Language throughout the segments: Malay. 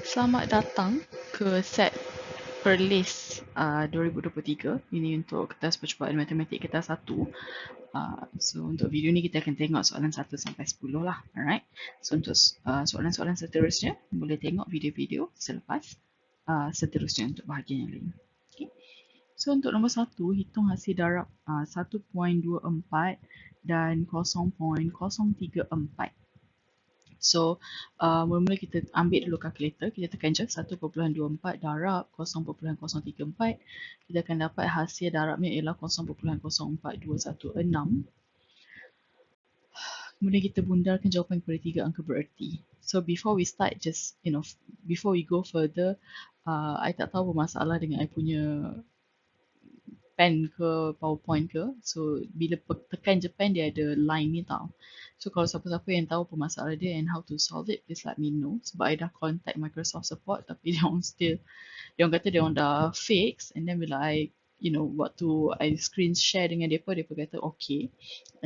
Selamat datang ke set Perlis 2023. Ini untuk kertas percubaan matematik kertas 1. So untuk video ni kita akan tengok soalan 1 sampai 10 lah. Alright. So untuk soalan-soalan seterusnya boleh tengok video-video selepas seterusnya untuk bahagian yang lain. Okay. So untuk nombor 1, hitung hasil darab 1.24 dan 0.034. So, mula-mula kita ambil dulu kalkulator, kita tekan je 1.24 darab 0.034. Kita akan dapat hasil darabnya ialah 0.04216. Kemudian kita bundarkan jawapan kepada 3 angka bererti. So, before we start, just, before we go further, I tak tahu apa masalah dengan I punya pen ke PowerPoint ke. So, bila tekan je pen, dia ada line ni tau. So, kalau siapa-siapa yang tahu apa masalah dia and how to solve it, please let me know. Sebab I dah contact Microsoft support tapi dia orang kata dia orang dah fix, and then bila I, waktu I screen share dengan mereka kata okay.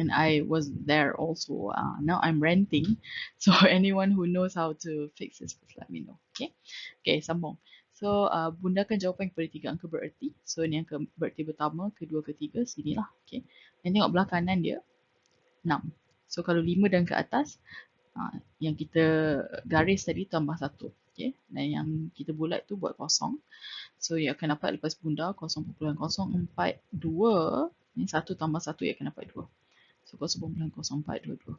And I was there also. Now I'm renting. So, anyone who knows how to fix this, please let me know. Okay? Okay, sambung. So, bundakan jawapan kepada 3 angka bererti. So, ini angka bererti pertama, kedua, ketiga, sinilah. Okay. Dan tengok belah kanan dia, 6. So, kalau 5 dan ke atas, yang kita garis tadi tambah 1. Okay. Dan yang kita bulat tu buat kosong. So, ia akan dapat lepas bunda 0.042. Ini 1 tambah 1, ia akan dapat 2. So, 0.0422.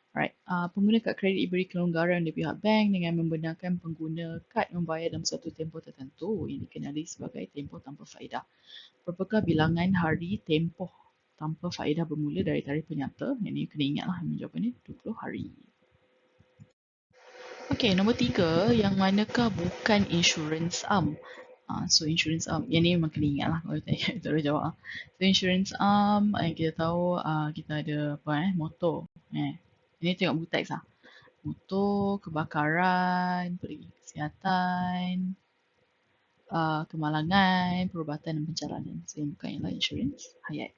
Alright, pengguna kad kredit diberi kelonggaran dari pihak bank dengan membenarkan pengguna kad membayar dalam suatu tempoh tertentu yang dikenali sebagai tempoh tanpa faedah. Berapakah bilangan hari tempoh tanpa faedah bermula dari tarikh penyata? Yang ni kena ingatlah jawapan ni 20 hari. Okey, nombor 3, yang manakah bukan insurans arm? So insurance arm, yang ni memang kena ingat lah kalau tak boleh jawab. So insurance arm, yang kita tahu kita ada apa motor. Ini tengok buteks lah. Motor, kebakaran, pergi kesihatan, kemalangan, perubatan dan pencalonan. So yang bukan ialah insurance, hayat.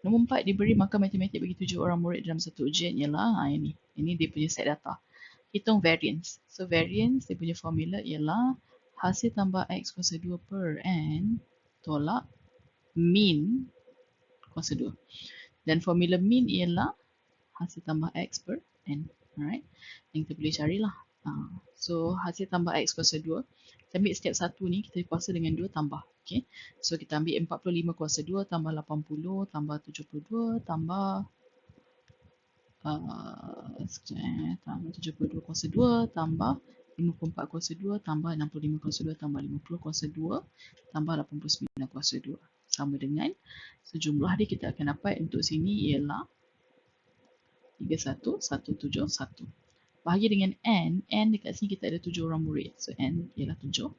Nombor 4, diberi markah matematik bagi 7 orang murid dalam satu ujian ialah yang ni. Ini dia punya set data. Hitung variance. So variance dia punya formula ialah hasil tambah X kuasa 2 per N tolak mean kuasa 2. Dan formula mean ialah hasil tambah X per N. Alright. Yang kita boleh carilah. So hasil tambah X kuasa 2. Kita ambil setiap satu ni, kita kuasa dengan 2 tambah. Okay. So kita ambil 45 kuasa 2 tambah 80 tambah 72 tambah 72 kuasa 2 tambah 54 kuasa 2 tambah 65 kuasa 2 tambah 50 kuasa 2 tambah 89 kuasa 2. Sama dengan sejumlah dia kita akan dapat untuk sini ialah 31171. Bahagi dengan N dekat sini kita ada 7 orang murid. So N ialah 7.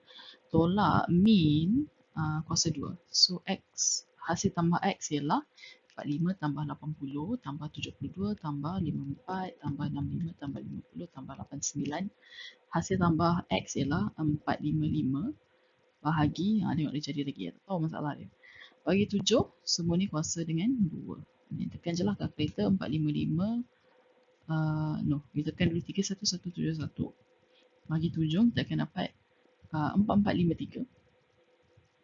Tolak mean kuasa 2. So X, hasil tambah X ialah 45 tambah 80 tambah 72 tambah 54 tambah 65 tambah 50 tambah 89. Hasil tambah X ialah 455 bahagi, tengok dia jadi lagi, tak tahu masalah dia. Bagi 7, semua ni kuasa dengan 2. Tekan je lah kalkulator 455. Kita tekan dulu 31171. Bagi 7, kita akan dapat 4453.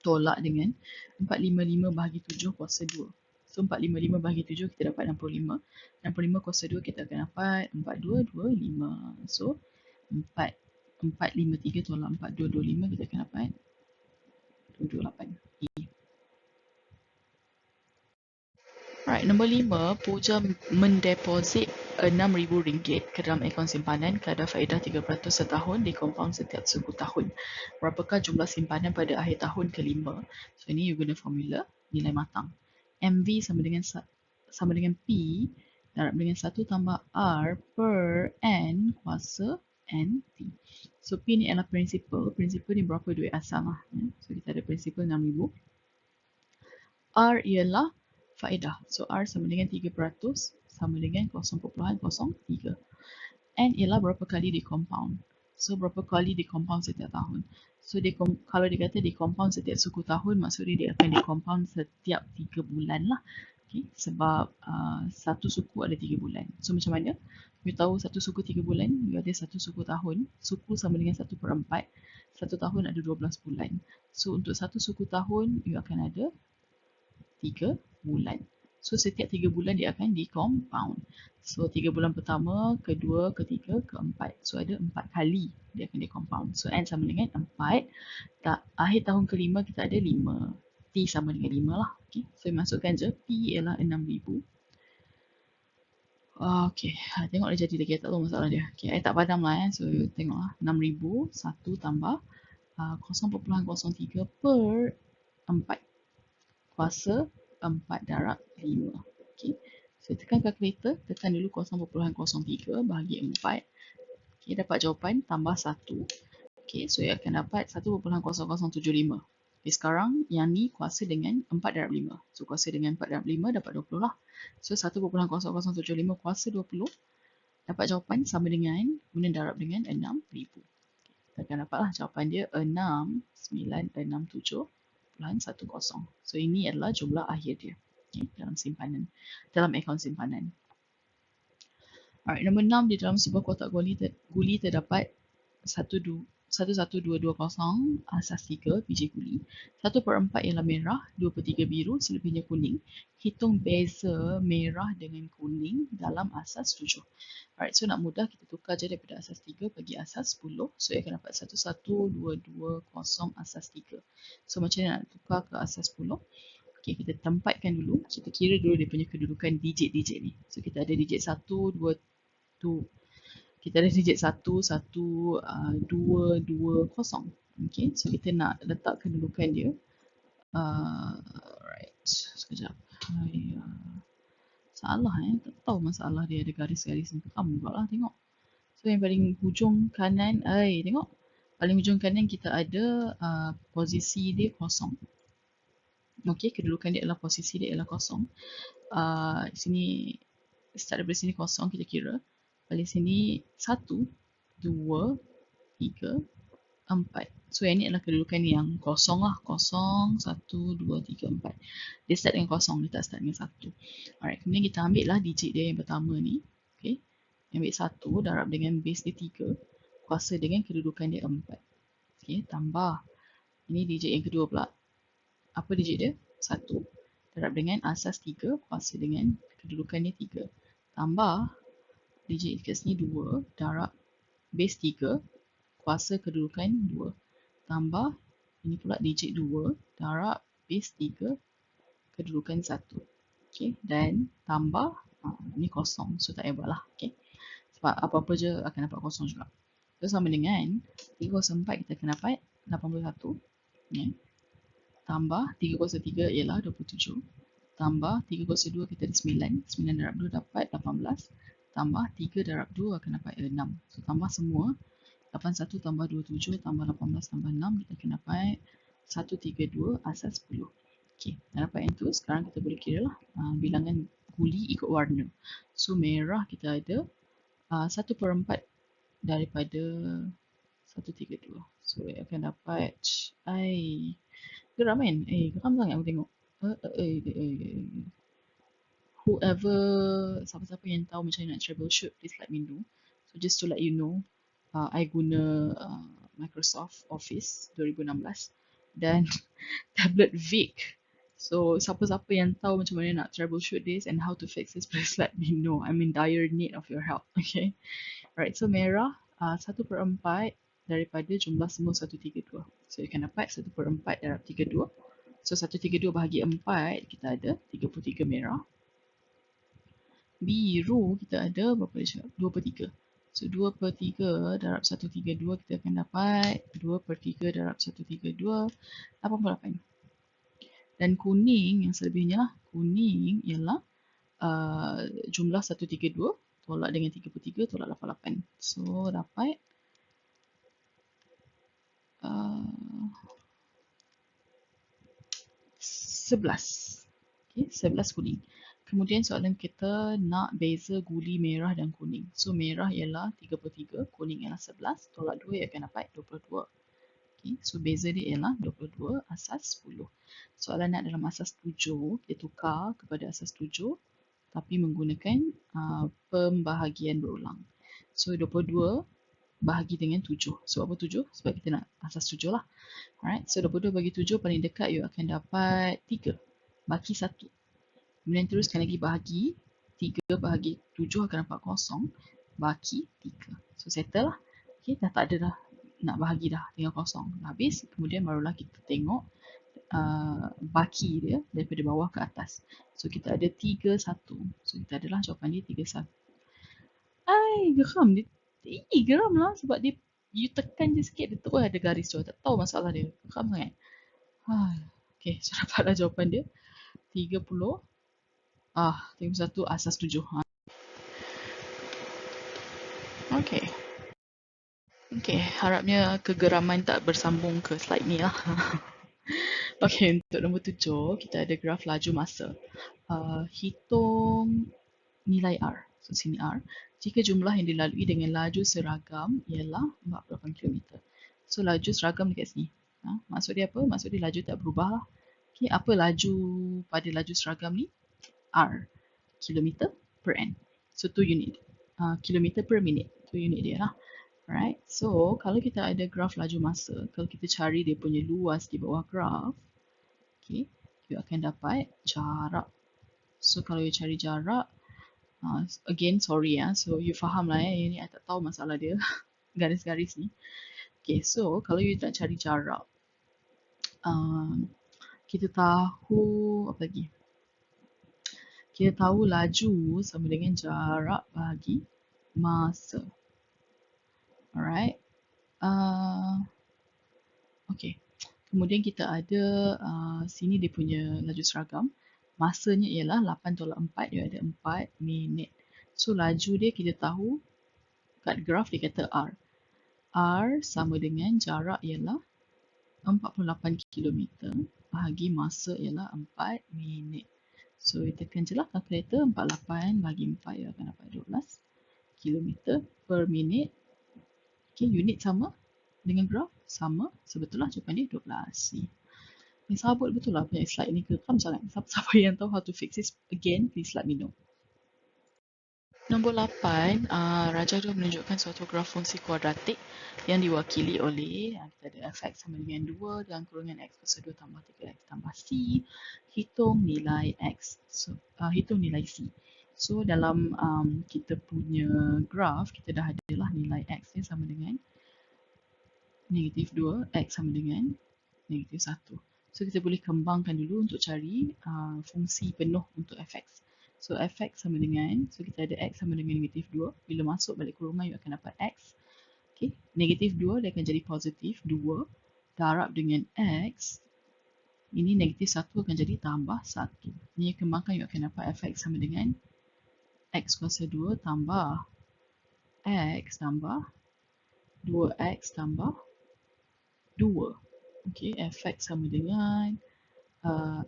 Tolak dengan 455 bahagi 7 kuasa 2. So 455 bahagi 7 kita dapat 65. 65 kuasa 2 kita akan dapat 4225. So 4453 tolak 4225 kita akan dapat 228. Right, nombor 5, Puja mendeposit RM6,000 ke dalam akaun simpanan kadar faedah 3% setahun dikompaun setiap 10 tahun. Berapakah jumlah simpanan pada akhir tahun ke-5? So ini you guna formula nilai matang. MV sama dengan P darab dengan 1 tambah R per N kuasa NT. So P ni adalah prinsipal. Prinsipal ni berapa duit asal lah. So kita ada prinsipal RM6,000. R ialah faedah. So R sama dengan 3% sama dengan 0.03. N ialah berapa kali di compound. So berapa kali di compound setiap tahun. So kalau dia kata di compound setiap 10 tahun, maksudnya dia akan di compound setiap 3 bulan lah. Okay. Sebab satu suku ada 3 bulan. So macam mana? You tahu satu suku 3 bulan, you ada satu suku tahun. Suku sama dengan 1/4. Satu tahun ada 12 bulan. So untuk satu suku tahun, you akan ada 3 bulan. So setiap 3 bulan dia akan di-compound. So 3 bulan pertama, kedua, ketiga, keempat. So ada 4 kali dia akan di-compound. So N sama dengan 4. Akhir tahun kelima kita ada 5. T sama dengan 5 lah. Okay. So masukkan je. P ialah 6,000. Okay, tengok dia jadi lagi. Tak tahu masalah dia. Okay, I tak padam lah. So tengok lah. 6,000, 1 tambah 0.03 per 4. Kuasa 4 darab 5. Okay. So tekan kalkulator, tekan dulu 0.03 bahagi 4. Okay, dapat jawapan tambah 1. Okay, so ia akan dapat 1.0075. Okay, sekarang yang ni kuasa dengan 4 darab 5. So kuasa dengan 4 darab 5 dapat 20 lah. So 1.0075 kuasa 20 dapat jawapan sama dengan, kemudian darab dengan 6,000. Kita akan dapatlah jawapan dia 6967.10. So ini adalah jumlah akhir dia, okay, dalam simpanan, dalam akaun simpanan. Alright, nombor 6, di dalam sebuah kotak guli terdapat 11220 asas 3 biji guli. 1/4 ialah merah, 2/3 biru, selebihnya kuning. Hitung beza merah dengan kuning dalam asas 7. Alright, so nak mudah kita tukar je daripada asas 3 bagi asas 10. So ia akan dapat 11220 asas 3. So macam mana nak tukar ke asas 10? Okay, kita tempatkan dulu. Kita kira dulu dia punya kedudukan digit-digit ni. So kita ada digit 1, 2, 2. Kita ada digit 1, 1, 2, 2, 0. Okay, so kita nak letak kedudukan dia. Right, sekejap. Salah tak tahu masalah dia ada garis-garis ni. Kamu pula lah tengok. So yang paling hujung kanan, tengok. Paling hujung kanan kita ada posisi dia kosong. Okay, kedudukan dia adalah posisi dia adalah kosong. Di sini, start daripada sini kosong kita kira. Paling sini 1, 2, 3, 4. So yang ni adalah kedudukan yang kosong lah. Kosong, 1, 2, 3, 4. Dia start dengan kosong, dia tak start dengan 1. Alright, kemudian kita ambil lah digit dia yang pertama ni. Okay, ambil 1 darab dengan base dia 3. Kuasa dengan kedudukan dia 4. Okay, tambah. Ini digit yang kedua pula. Apa digit dia? 1. Darab dengan asas 3. Kuasa dengan kedudukan dia 3. Tambah digit kat sini 2 darab base 3 kuasa kedudukan 2 tambah ini pula digit 2 darab base 3 kedudukan 1. Okay, dan tambah ni kosong, so tak payah buat lah. Okay, sebab apa-apa je akan dapat kosong juga. So sama dengan 3 kuasa 4 kita akan dapat 81. Okay. Tambah 3 kuasa 3 ialah 27. Tambah 3 kuasa 2 kita ada 9. 9 darab 2 dapat 18. Tambah 3 darab 2 akan dapat 6. So tambah semua. 81 tambah 27 tambah 18 tambah 6. Kita akan dapat 132 asas 10. Okay, dah dapat yang tu. Sekarang kita boleh kira lah bilangan guli ikut warna. So merah kita ada 1/4 daripada 132. So akan dapat geram kan? Geram sangat aku tengok. Whoever, siapa-siapa yang tahu macam mana nak troubleshoot, please let me know. So just to let you know, I guna Microsoft Office 2016 dan tablet Vic. So siapa-siapa yang tahu macam mana nak troubleshoot this and how to fix this, please let me know. I'm in dire need of your help. Okay. Alright, so merah 1/4 daripada jumlah semua 132. So you can dapat 1/4 darab 32. So 132 bahagi 4 kita ada 33 merah. Biru kita ada berapa dia cakap? 2/3. So 2/3 darab 132 kita akan dapat 2/3 darab 132 88. Dan kuning yang selebihnya lah, kuning ialah jumlah 132 tolak dengan 33 tolak 88. So dapat 11. Okay, 11 kuning. Kemudian soalan kita nak beza guli merah dan kuning. So merah ialah 3/3, kuning ialah 11, tolak 2 ia akan dapat 22. Okay, so beza dia ialah 22 asas 10. Soalan nak dalam asas 7, kita tukar kepada asas 7. tapi menggunakan pembahagian berulang. So 22 bahagi dengan 7. Sebab apa 7? Sebab kita nak asas 7 lah. Alright, so 22 bagi 7 paling dekat you akan dapat 3. Baki 1. Kemudian teruskan lagi bahagi. 3 bahagi 7 akan dapat kosong. Baki 3. So settle lah. Okay, dah tak ada dah nak bahagi dah. Tinggal kosong. Dah habis. Kemudian barulah kita tengok baki dia daripada bawah ke atas. So kita ada 3, 1. So kita adalah jawapan dia 3, 1. Geram dia. Geram lah sebab dia you tekan je sikit dia terus ada garis tu. Tak tahu masalah dia. Geram sangat. Okay, so dapatlah jawapan dia 30. 31 asas 7. Okay. Okay, harapnya kegeraman tak bersambung ke slide ni lah. Okay, untuk nombor 7, kita ada graf laju masa. Hitung nilai R. So, sini R. Jika jumlah yang dilalui dengan laju seragam ialah 48 km. So, laju seragam dekat sini. Maksud dia apa? Maksud dia laju tak berubah lah. Okay, apa laju pada laju seragam ni? R. Kilometer per n. So, 2 unit. Kilometer per minit. 2 unit dia lah. Alright, so kalau kita ada graf laju masa, kalau kita cari dia punya luas di bawah graf, okay, you akan dapat jarak. So kalau you cari jarak, again sorry so you faham lah ini I tak tahu masalah dia, garis-garis ni. Okay, so kalau you nak cari jarak, kita tahu apa lagi? Kita tahu laju sama dengan jarak bagi masa. Alright. Okay. Kemudian kita ada sini dia punya laju seragam. Masanya ialah 8 tolak 4, dia ada 4 minit. So laju dia kita tahu kat graf dia kata R. R sama dengan jarak ialah 48 km bahagi masa ialah 4 minit. So kita tekan je lah kalkulator, 48 bagi 4 ia akan dapat 12 km per minit. Okay, unit sama dengan graf sama, sebetulnya jawapan dia 12. Ni sabut betul lah punya slide ni, geram sangat. Siapa yang tahu how to fix this again, please let me know. Nombor 8, Raja 2 menunjukkan suatu graf fungsi kuadratik yang diwakili oleh kita ada fx sama dengan 2 dan kurungan x kuasa 2 tambah 3x tambah c. Hitung nilai x. So, hitung nilai c. So, dalam kita punya graf, kita dah ada lah nilai x ni sama dengan negatif 2, x sama dengan negatif 1. So, kita boleh kembangkan dulu untuk cari fungsi penuh untuk fx. So, fx sama dengan, so kita ada x sama dengan negatif 2. Bila masuk balik kurungan, you akan dapat x. Okay, negatif 2 dia akan jadi positif 2. Darab dengan x. Ini negatif 1 akan jadi tambah 1. Ini kembangkan, you akan dapat fx sama dengan x kuasa 2 tambah x tambah 2x tambah 2. Okay, fx sama dengan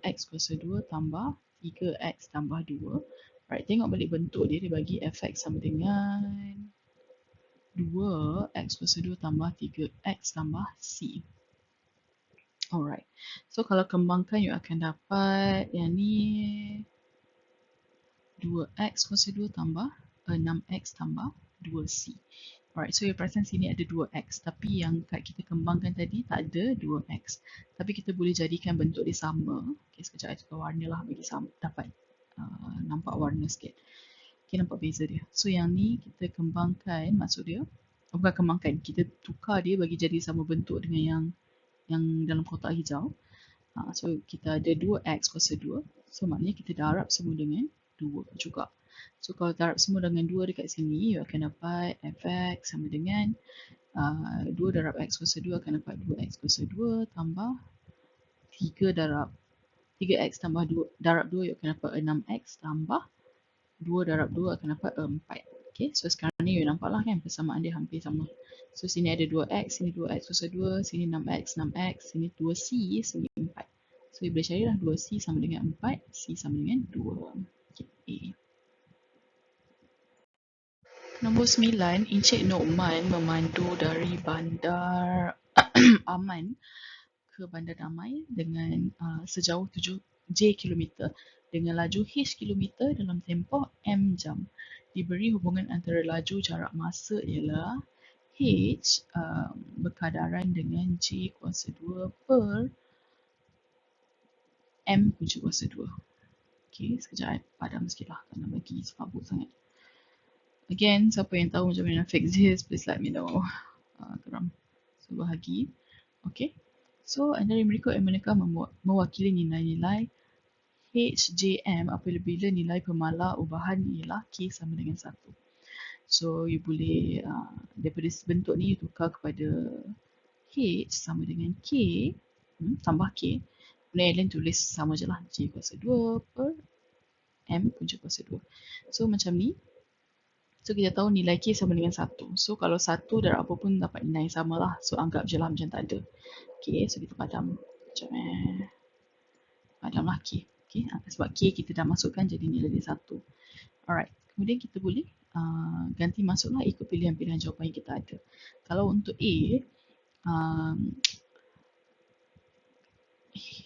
x kuasa 2 tambah 3x tambah 2. Alright, tengok balik bentuk dia, dia bagi fx sama dengan 2x kuasa 2 tambah 3x tambah c. Alright, so kalau kembangkan you akan dapat yang ni 2x kuasa 2 tambah 6x tambah 2c. Alright, so you perasan sini ada 2x, tapi yang kat kita kembangkan tadi tak ada 2x. Tapi kita boleh jadikan bentuk dia sama. Okay, sekejap saya tukar warna lah bagi dapat nampak warna sikit. Okay, nampak beza dia. So yang ni kita kembangkan, maksud dia, bukan kembangkan, kita tukar dia bagi jadi sama bentuk dengan yang dalam kotak hijau. So kita ada 2x kuasa 2. So maknanya kita darab semua dengan 2 juga. So kalau darab semua dengan 2 dekat sini, you akan dapat fx sama dengan 2 darab x kuasa 2 akan dapat 2x kuasa 2 tambah 3 darab 3x tambah 2 darab 2, you akan dapat 6x tambah 2 darab 2 akan dapat 4. Okay, so sekarang ni you nampak lah kan persamaan dia hampir sama. So sini ada 2x, sini 2x kuasa 2, sini 6x, 6x, sini 2c, sini 4. So you boleh carilah 2c sama dengan 4, c sama dengan 2. Okay. Nombor 9, Encik Nokman memandu dari Bandar Aman ke Bandar Damai dengan sejauh J kilometer dengan laju H kilometer dalam tempoh M jam. Diberi hubungan antara laju jarak masa ialah H berkadaran dengan J kuasa 2 per M punca kuasa 2. Okay, sekejap padam sikit lah kerana bagi sebabut sangat. Again, siapa yang tahu macam mana fix this, please let me know. Geram. So, bahagi. Okay. So, antara mereka yang manakah mewakili nilai-nilai HJM apabila nilai pemalar ubahan ialah K sama dengan 1. So, you boleh daripada bentuk ni, you tukar kepada H sama dengan K, tambah K. Kemudian Ellen tulis sama je lah, J kuasa 2 per M punca kuasa 2. So, macam ni. So, kita tahu nilai K sama dengan 1. So, kalau 1 darab apa pun dapat nilai yang sama lah. So, anggap je lah macam tak ada. Okay, so kita padam. Macam padam lah K. Okay, sebab K kita dah masukkan jadi nilai dia 1. Alright, kemudian kita boleh ganti masuklah ikut pilihan-pilihan jawapan yang kita ada. Kalau untuk A,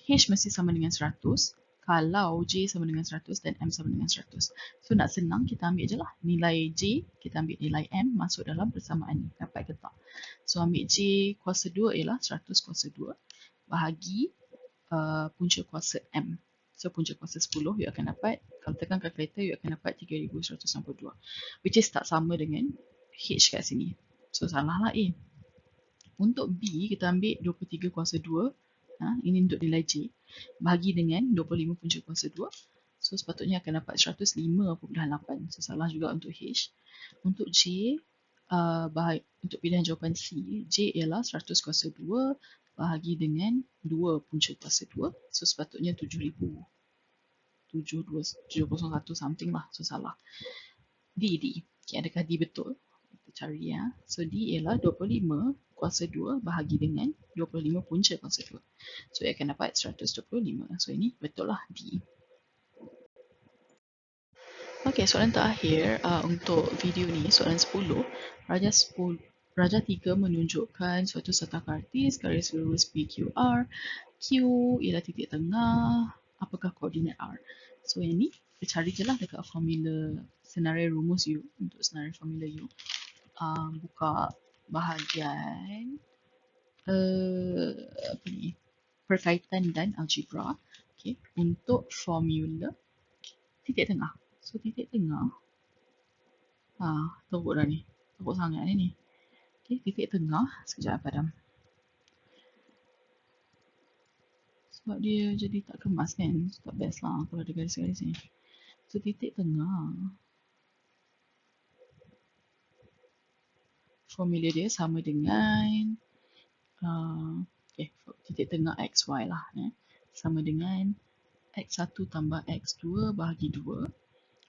H mesti sama dengan 100. Kalau J sama dengan 100 dan M sama dengan 100. So, nak senang, kita ambil je lah nilai J, kita ambil nilai M, masuk dalam persamaan ni. Dapat ke tak? So, ambil J kuasa 2 ialah 100 kuasa 2 bahagi punca kuasa M. So, punca kuasa 10, you akan dapat, kalau tekan kalkulator, you akan dapat 3162. Which is tak sama dengan H kat sini. So, salah lah A. Untuk B, kita ambil 23 kuasa 2. Ini untuk nilai J. Bahagi dengan 25 punca kuasa 2. So, sepatutnya akan dapat 105.8. So, salah juga untuk H. Untuk J, untuk pilihan jawapan C, J ialah 100 kuasa 2 bahagi dengan 2 punca kuasa 2. So, sepatutnya 7,000. 701 something lah. So, salah. D. Okay, adakah D betul? Kita cari ya. So, D ialah 25 kuasa 2 bahagi dengan 25 punca kuasa 2. So, ia akan dapat 125. So, ini betul lah D. Okay, soalan terakhir untuk video ni, soalan 10. Raja 3 menunjukkan suatu setak artis garis lurus PQR. Q ialah titik tengah. Apakah koordinat R? So, yang ni, kita cari je lah dekat formula senarai rumus U. Untuk senarai formula U. Buka bahagian perkaitan dan algebra. Okay. Untuk formula titik tengah. So, titik tengah. Teruk dah ni. Teruk sangat ni. Okay, titik tengah. Sekejap padam. Sebab dia jadi tak kemas kan. So, tak best lah kalau ada garis-garis ni. So, titik tengah. Formula dia sama dengan titik tengah XY lah. Sama dengan X1 tambah X2 bahagi 2,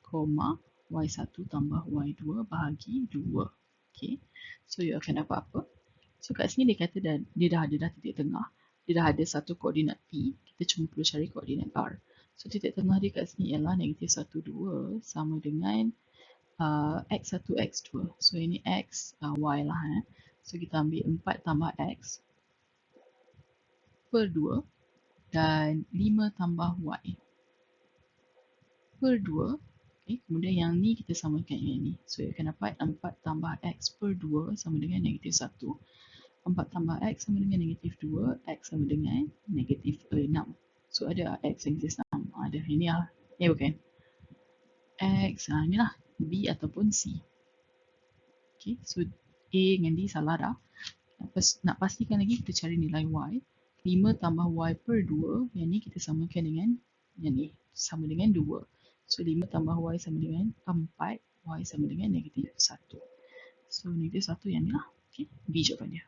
koma Y1 tambah Y2 bahagi 2. Okay. So, you akan dapat apa? So, kat sini dia kata dia dah ada titik tengah. Dia dah ada satu koordinat P. Kita cuma perlu cari koordinat R. So, titik tengah dia kat sini ialah negatif 1, 2 sama dengan X1, X2. So, ini X, Y lah. So, kita ambil 4 tambah X per 2 dan 5 tambah Y per 2. Okay. Kemudian yang ni kita samakan dengan ni. So, you akan dapat 4 tambah X per 2 sama dengan negatif 1. 4 tambah X sama dengan negatif 2. X sama dengan negatif 6. So, ada X negatif 6. Ada. Ini lah. Bukan. X. Inilah. B ataupun C. Okay. So, A dengan D salah dah. Nak pastikan lagi, kita cari nilai Y. 5 tambah Y per 2. Yang ni kita samakan dengan yang ni. Sama dengan 2. So, 5 tambah Y sama dengan 4. Y sama dengan negatif 1. So, negatif 1 yang ni lah. Okay. B jawapan dia.